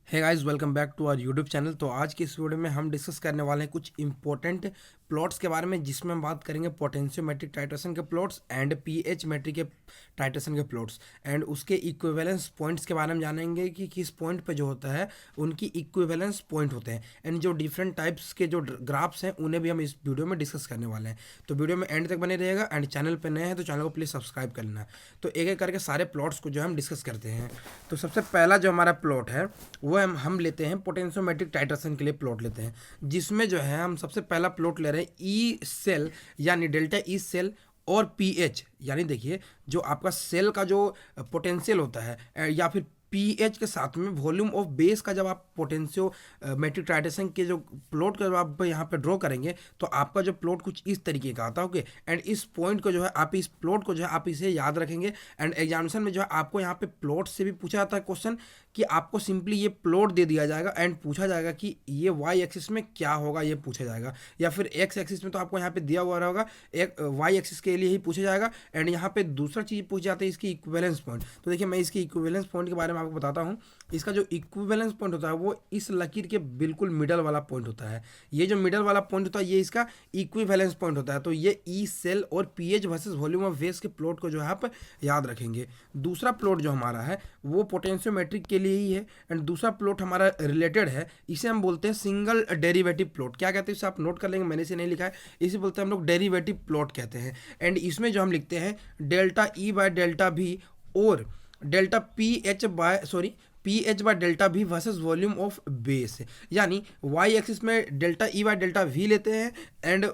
Hey guys, welcome back to our YouTube channel. तो आज की इस वीडियो में हम डिस्कस करने वाले हैं कुछ इंपॉर्टेंट प्लॉट्स के बारे में, जिसमें हम बात करेंगे पोटेंशियोमेट्रिक टाइट्रेशन के प्लॉट्स एंड पीएच मेट्रिक के टाइट्रेशन के प्लॉट्स एंड उसके इक्विवेलेंस पॉइंट्स के बारे में जानेंगे कि किस पॉइंट पे जो होता है उनकी इक्विवेलेंस पॉइंट होते हैं एंड जो डिफरेंट टाइप्स के जो ग्राफ्स हैं उन्हें भी हम इस वीडियो में डिस्कस करने वाले हैं। तो वीडियो में एंड तक बने रहेगा एंड चैनल पर नए हैं तो चैनल को प्लीज़ सब्सक्राइब कर लेना। तो एक एक करके सारे प्लॉट्स को जो है हम डिस्कस करते हैं। तो सबसे पहला जो हमारा प्लॉट है वो हम लेते हैं पोटेंशियोमेट्रिक टाइट्रेशन के लिए प्लॉट लेते हैं, जिसमें जो है हम सबसे पहला प्लॉट ले रहे हैं ई सेल यानी डेल्टा ई सेल और पीएच, यानी देखिए जो आपका सेल का जो पोटेंशियल होता है या फिर पीएच के साथ में वॉल्यूम ऑफ बेस का जब आप पोटेंशियोमेट्रिक टाइट्रेशन के जो प्लॉट का जब आप यहाँ पे ड्रॉ करेंगे तो आपका जो प्लॉट कुछ इस तरीके का आता है। ओके, एंड इस पॉइंट को जो है आप इस प्लॉट को जो है आप इसे याद रखेंगे एंड एग्जामिनेशन में जो है आपको यहाँ पे प्लॉट से भी पूछा जाता है क्वेश्चन कि आपको सिंपली ये प्लॉट दे दिया जाएगा एंड पूछा जाएगा कि ये वाई एक्सिस में क्या होगा, ये पूछा जाएगा, या फिर एक्स एक्सिस में तो आपको यहाँ पे दिया हुआ रहेगा, एक वाई एक्सिस के लिए ही पूछा जाएगा। एंड यहाँ पे दूसरा चीज़ पूछ जाता है इसकी इक्विवेलेंस पॉइंट। तो देखिए मैं इसकी इक्विवेलेंस पॉइंट के बारे में आपको बताता हूँ। इसका जो इक्विवेलेंस पॉइंट होता है वो इस लकीर के बिल्कुल मिडल वाला पॉइंट होता है। ये जो मिडल वाला पॉइंट होता है ये इसका इक्विवेलेंस पॉइंट होता है। तो ये ई सेल और pH versus volume of waste के प्लॉट को जो है आप याद रखेंगे। दूसरा प्लॉट जो हमारा है वो पोटेंशियोमेट्रिक के लिए ही है एंड दूसरा प्लॉट हमारा रिलेटेड है, इसे हम बोलते हैं सिंगल डेरिवेटिव प्लॉट। क्या कहते हैं इसे आप नोट कर लेंगे, मैंने इसे नहीं लिखा है, इसे बोलते हैं हम लोग डेरिवेटिव प्लॉट कहते हैं। एंड इसमें जो हम लिखते हैं डेल्टा ई बाय डेल्टा भी और delta P H by delta V versus volume of base, यानी वाई एक्सिस में delta E by delta we लेते हैं एंड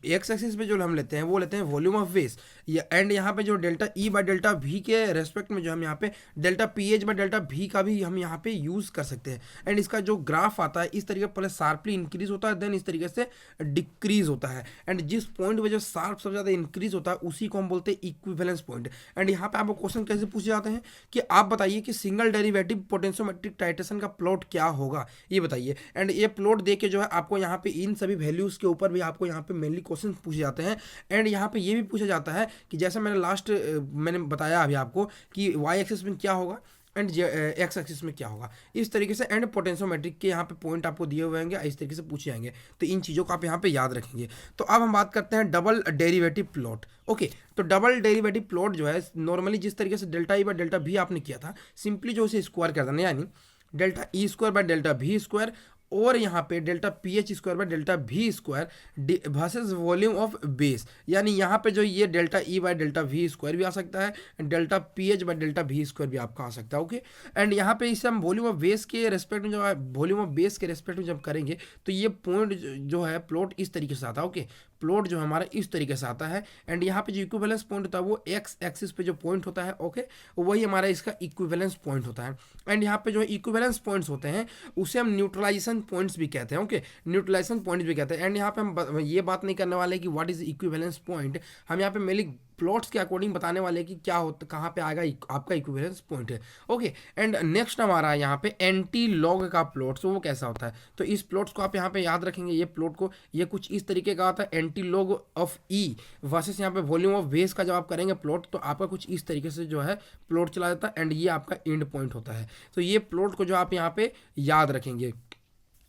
एक्स एक्सिस पे जो हम लेते हैं वो लेते हैं वॉल्यूम ऑफ बेस एंड यहाँ पे जो delta E by delta we के रेस्पेक्ट में जो हम यहाँ पे delta P H by delta we का भी हम यहाँ पे यूज़ कर सकते हैं। एंड इसका जो ग्राफ आता है इस तरीके पहले शार्पली इंक्रीज होता है देन इस तरीके से डिक्रीज होता है एंड जिस पॉइंट पे जो शार्प सबसे ज़्यादा इंक्रीज होता है उसी को हम बोलते हैं इक्विवेलेंस पॉइंट। एंड यहाँ पे आपको क्वेश्चन कैसे पूछे जाते हैं कि आप बताइए कि सिंगल डेरिवेटिव पोटेंशियोमेट्रिक टाइट्रेशन का प्लॉट क्या होगा, ये बताइए। एंड ये प्लॉट दे के जो है आपको यहाँ पे इन सभी वैल्यूज़ के ऊपर भी आपको यहाँ पे मेनली क्वेश्चन पूछे जाते हैं। एंड यहाँ पे ये भी पूछा जाता है कि जैसे मैंने बताया अभी आपको कि वाई एक्सिस में क्या होगा एंड एक्स एक्सिस में क्या होगा, इस तरीके से। एंड पोटेंशियोमेट्रिक के यहाँ पे पॉइंट आपको दिए हुए होंगे, इस तरीके से पूछे जाएंगे, तो इन चीज़ों को आप यहाँ पे याद रखेंगे। तो अब हम बात करते हैं डबल डेरिवेटिव प्लॉट। ओके, तो डबल डेरिवेटिव प्लॉट जो है नॉर्मली जिस तरीके से डेल्टा ई बाय डेल्टा भी आपने किया था, सिंपली जो उसे स्क्वायर कर देना, यानी delta E square by delta V square और यहाँ पे delta P H square by delta V square versus volume of base, यानी यहाँ पे जो ये delta E by delta V square भी आ सकता है, delta P H by delta V square भी आपका आ सकता है। ओके, एंड यहाँ पे इसे हम वॉल्यूम ऑफ बेस के रेस्पेक्ट में वॉल्यूम ऑफ बेस के रेस्पेक्ट में जब करेंगे तो ये पॉइंट जो है प्लॉट इस तरीके से आता है। ओके, प्लॉट जो हमारा इस तरीके से आता है एंड यहाँ पे जो इक्विवेलेंस पॉइंट होता है वो एक्स एक्सिस पे जो पॉइंट होता है, ओके, वही हमारा इसका इक्विवेलेंस पॉइंट होता है। एंड यहाँ पे जो इक्विवेलेंस पॉइंट्स होते हैं उसे हम न्यूट्रलाइजेशन पॉइंट्स भी कहते हैं। ओके, न्यूट्रलाइजेशन पॉइंट्स भी कहते हैं। एंड यहाँ पे हम ये बात नहीं करने वाले कि व्हाट इज इक्विवेलेंस पॉइंट, हम यहाँ पे मेनली प्लॉट्स के अकॉर्डिंग बताने वाले कि क्या होता कहाँ पे आएगा आपका इक्विवेलेंस पॉइंट है। ओके, एंड नेक्स्ट हमारा यहाँ पे एंटी लॉग का प्लॉट, वो कैसा होता है, तो इस प्लॉट्स को आप यहाँ पे याद रखेंगे। ये प्लॉट को ये कुछ इस तरीके का आता है, anti log of E versus यहाँ पे वॉल्यूम ऑफ बेस का जब आप करेंगे प्लॉट तो आपका कुछ इस तरीके से जो है प्लॉट चला जाता है एंड ये आपका एंड पॉइंट होता है। तो ये प्लॉट को जो आप यहाँ पे याद रखेंगे।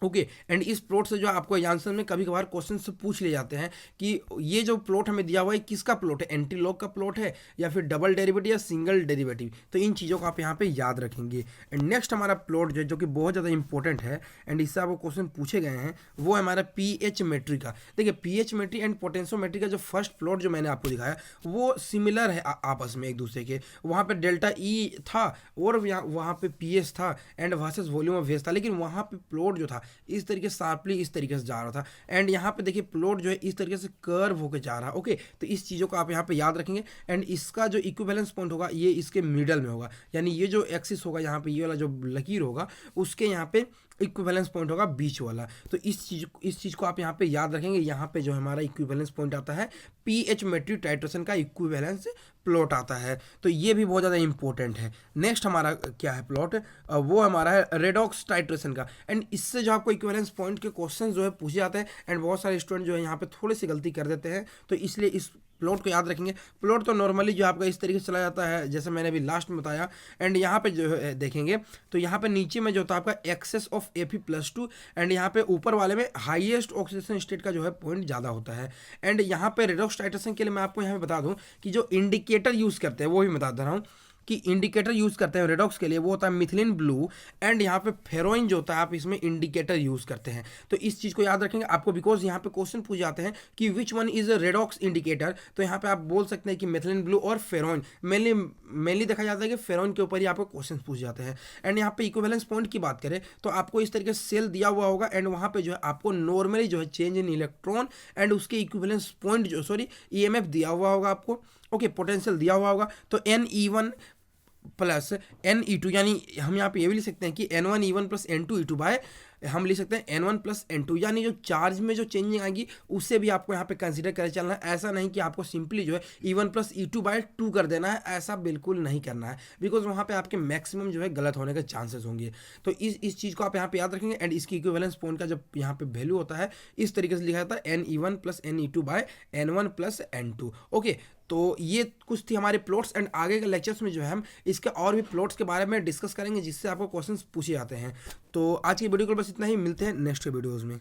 ओके, एंड इस प्लॉट से जो आपको आंसर में कभी कभार क्वेश्चन से पूछ ले जाते हैं कि ये जो प्लॉट हमें दिया हुआ है किसका प्लॉट है, एंटी लॉग का प्लॉट है या फिर डबल डेरिवेटिव या सिंगल डेरिवेटिव, तो इन चीज़ों को आप यहाँ पे याद रखेंगे। एंड नेक्स्ट हमारा प्लॉट जो कि बहुत ज़्यादा इंपॉर्टेंट है एंड इससे आपको क्वेश्चन पूछे गए हैं वो है हमारा पीएच मेट्री का। देखिए पीएच मेट्री एंड पोटेंशियोमेट्री का जो फर्स्ट प्लॉट जो मैंने आपको दिखाया वो सिमिलर है आपस में एक दूसरे के। वहाँ पर डेल्टा ई था और वहाँ पे पीएच था and versus volume of base था, लेकिन वहाँ पे प्लॉट जो था इस तरीके शार्पली इस तरीके से जा रहा था एंड यहाँ पे देखिए प्लॉट जो है इस तरीके से कर्व होकर जा रहा है। ओके, तो इस चीज़ों को आप यहाँ पे याद रखेंगे एंड इसका जो इक्विवेलेंस पॉइंट होगा ये इसके मिडल में होगा, यानी ये जो एक्सिस होगा यहाँ पे ये वाला जो लकीर होगा उसके यहाँ पे इक्विवेलेंस पॉइंट होगा बीच वाला। तो इस चीज़ को आप यहाँ पे याद रखेंगे। यहाँ पे जो हमारा इक्विवेलेंस पॉइंट आता है पीएच मेट्रिक टाइट्रेशन का इक्विवेलेंस प्लॉट आता है, तो ये भी बहुत ज़्यादा इंपॉर्टेंट है। नेक्स्ट हमारा क्या है प्लॉट, वो हमारा है रेडॉक्स टाइट्रेशन का। एंड इससे जो आपको इक्विवेलेंस पॉइंट के क्वेश्चन जो है पूछे जाते हैं एंड बहुत सारे स्टूडेंट जो है यहाँ पे थोड़ी सी गलती कर देते हैं, तो इसलिए इस प्लॉट को याद रखेंगे। प्लॉट तो नॉर्मली जो आपका इस तरीके से चला जाता है जैसे मैंने अभी लास्ट में बताया। एंड यहाँ पे जो है देखेंगे तो यहाँ पे नीचे में जो होता है आपका एक्सेस ऑफ Fe+2 एंड यहाँ पे ऊपर वाले में हाईएस्ट ऑक्सीडेशन स्टेट का जो है पॉइंट ज़्यादा होता है। एंड यहाँ पे रेडॉक्स टाइट्रेशन के लिए मैं आपको यहाँ पे बता दूँ कि जो इंडिकेटर यूज़ करते हैं वो भी बता दे रहा हूँ कि इंडिकेटर यूज़ करते हैं रेडॉक्स के लिए, वो होता है मिथिलीन ब्लू। एंड यहाँ पे फेरोइन जो होता है आप इसमें इंडिकेटर यूज़ करते हैं। तो इस चीज़ को याद रखेंगे आपको, बिकॉज यहाँ पे क्वेश्चन पूछ जाते हैं कि which one is redox indicator, तो यहाँ पे आप बोल सकते हैं कि मिथिलीन ब्लू और फेरोइन। मेनली देखा जाता है कि फेरोइन के ऊपर ही आपको क्वेश्चन पूछ जाते हैं। एंड यहाँ पे इक्विवेलेंस पॉइंट की बात करें तो आपको इस तरीके से सेल दिया हुआ होगा एंड वहाँ पे जो है आपको नॉर्मली जो है चेंज इन इलेक्ट्रॉन एंड उसके इक्विवेलेंस पॉइंट जो EMF दिया हुआ होगा आपको। ओके, पोटेंशियल दिया हुआ होगा। तो Ne1 प्लस Ne2, यानी हम यहाँ पे ये भी लिख सकते हैं कि N1E1 प्लस N2E2 बाय हम लिख सकते हैं N1 प्लस N2, यानी जो चार्ज में जो चेंजिंग आएगी उससे भी आपको यहाँ पे कंसीडर कर चलना है। ऐसा नहीं कि आपको सिंपली जो है E1 प्लस E2 बाय 2 कर देना है, ऐसा बिल्कुल नहीं करना है, बिकॉज वहाँ पे आपके मैक्सिमम जो है गलत होने के चांसेस होंगे। तो इस चीज़ को आप यहाँ पे याद रखेंगे। एंड इसकी इक्विवेलेंस पॉइंट का जब यहाँ पे वैल्यू होता है इस तरीके से लिखा जाता है Ne1 plus Ne2 bye N1 plus N2। Okay, तो ये कुछ थी हमारे प्लॉट्स। एंड आगे के लेक्चर्स में जो है हम इसके और भी प्लॉट्स के बारे में डिस्कस करेंगे जिससे आपको क्वेश्चंस पूछे जाते हैं। तो आज की वीडियो को बस इतना ही, मिलते हैं नेक्स्ट वीडियोज़ में।